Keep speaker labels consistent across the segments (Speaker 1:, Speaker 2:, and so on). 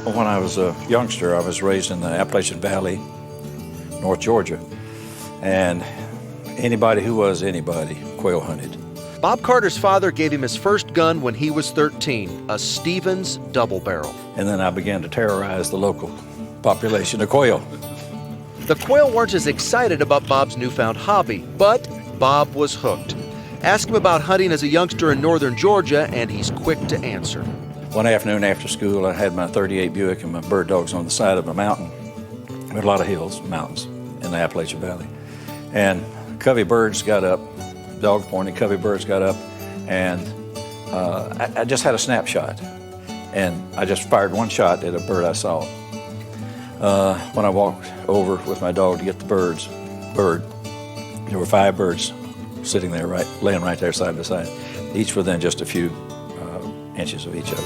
Speaker 1: When I was a youngster, I was raised in the Appalachian Valley, North Georgia, and anybody who was anybody quail hunted.
Speaker 2: Bob Carter's father gave him his first gun when he was 13, a Stevens double barrel.
Speaker 1: And then I began to terrorize the local population of quail.
Speaker 2: The quail weren't as excited about Bob's newfound hobby, but Bob was hooked. Ask him about hunting as a youngster in northern Georgia, and he's quick to answer.
Speaker 1: One afternoon after school, I had my 38 Buick and my bird dogs on the side of a mountain. We had a lot of hills, mountains in the Appalachian Valley. And covey birds got up, dogs pointed, covey birds got up, and I just had a snapshot. And I just fired one shot at a bird I saw. When I walked over with my dog to get the bird, there were 5 birds sitting there, laying right there side by side, each within just a few inches of each other.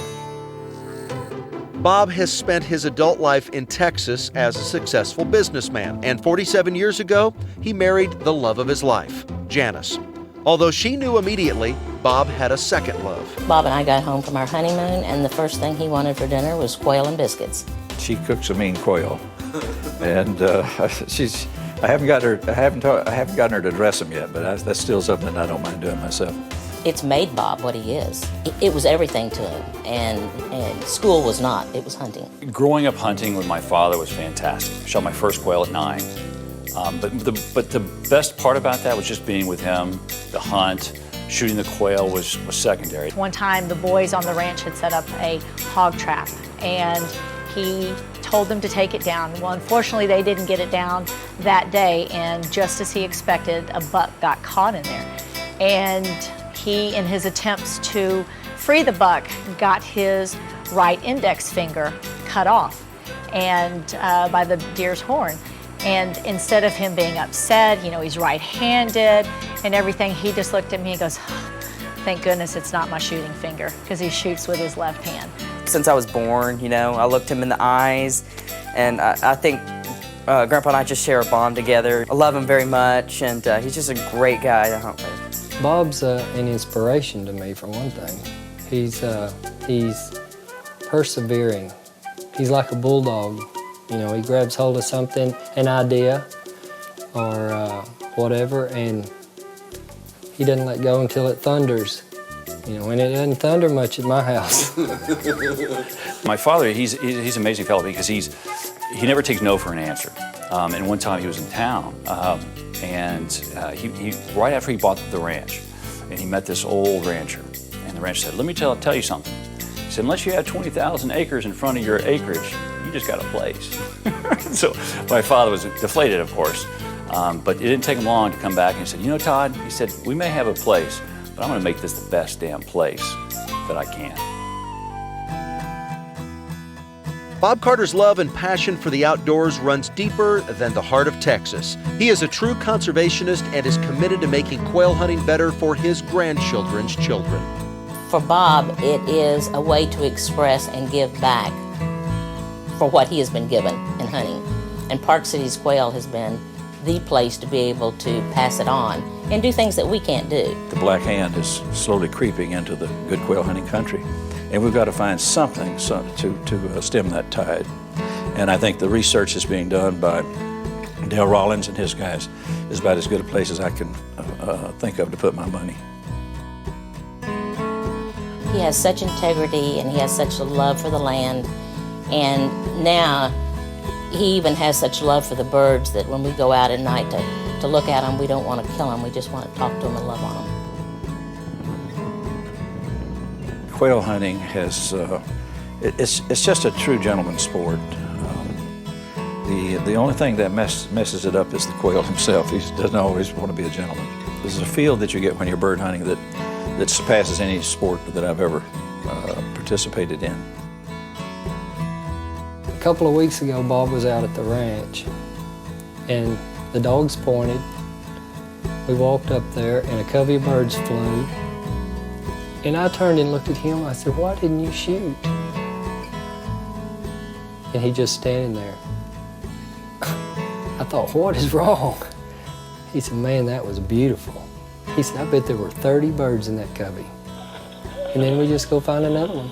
Speaker 2: Bob has spent his adult life in Texas as a successful businessman, and 47 years ago, he married the love of his life, Janice. Although she knew immediately, Bob had a second love.
Speaker 3: Bob and I got home from our honeymoon, and the first thing he wanted for dinner was quail and biscuits.
Speaker 1: She cooks a mean quail, and I haven't gotten her to dress them yet, but that's still something I don't mind doing myself.
Speaker 3: It's made Bob what he is. It was everything to him, and school was not, it was hunting.
Speaker 4: Growing up hunting with my father was fantastic. I shot my first quail at 9. But the best part about that was just being with him. The hunt, shooting the quail was secondary.
Speaker 5: One time the boys on the ranch had set up a hog trap, and he told them to take it down. Well, unfortunately, they didn't get it down that day, and just as he expected, a buck got caught in there. And he, in his attempts to free the buck, got his right index finger cut off and by the deer's horn. And instead of him being upset, you know, he's right-handed and everything, he just looked at me and goes, thank goodness it's not my shooting finger, because he shoots with his left hand.
Speaker 6: Since I was born, you know, I looked him in the eyes, and I think Grandpa and I just share a bond together. I love him very much, and he's just a great guy to hunt with.
Speaker 7: Bob's an inspiration to me, for one thing. He's persevering. He's like a bulldog. You know, he grabs hold of something, an idea, or whatever, and he doesn't let go until it thunders. You know, and it doesn't thunder much at my house.
Speaker 4: My father, he's an amazing fellow because he never takes no for an answer. And one time he was in town, and he right after he bought the ranch, and he met this old rancher, and the rancher said, "Let me tell you something." He said, "Unless you have 20,000 acres in front of your acreage, you just got a place." So my father was deflated, of course, but it didn't take him long to come back and he said, "You know, Todd," he said, "we may have a place, but I'm going to make this the best damn place that I can."
Speaker 2: Bob Carter's love and passion for the outdoors runs deeper than the heart of Texas. He is a true conservationist and is committed to making quail hunting better for his grandchildren's children.
Speaker 3: For Bob, it is a way to express and give back for what he has been given in hunting. And Park City's quail has been the place to be able to pass it on and do things that we can't do.
Speaker 1: The black hand is slowly creeping into the good quail hunting country, and we've got to find something to stem that tide. And I think the research that's being done by Dale Rollins and his guys is about as good a place as I can think of to put my money.
Speaker 3: He has such integrity and he has such a love for the land, and now he even has such love for the birds that when we go out at night to look at them, we don't want to kill them, we just want to talk to them and love on them.
Speaker 1: Quail hunting has, it's just a true gentleman's sport. The only thing that messes it up is the quail himself. He doesn't always want to be a gentleman. There's a feel that you get when you're bird hunting that surpasses any sport that I've ever participated in.
Speaker 7: A couple of weeks ago, Bob was out at the ranch, and the dogs pointed. We walked up there, and a covey of birds flew. And I turned and looked at him. I said, "Why didn't you shoot?" And he just standing there. I thought, what is wrong? He said, "Man, that was beautiful." He said, "I bet there were 30 birds in that covey." and then we just go find another one.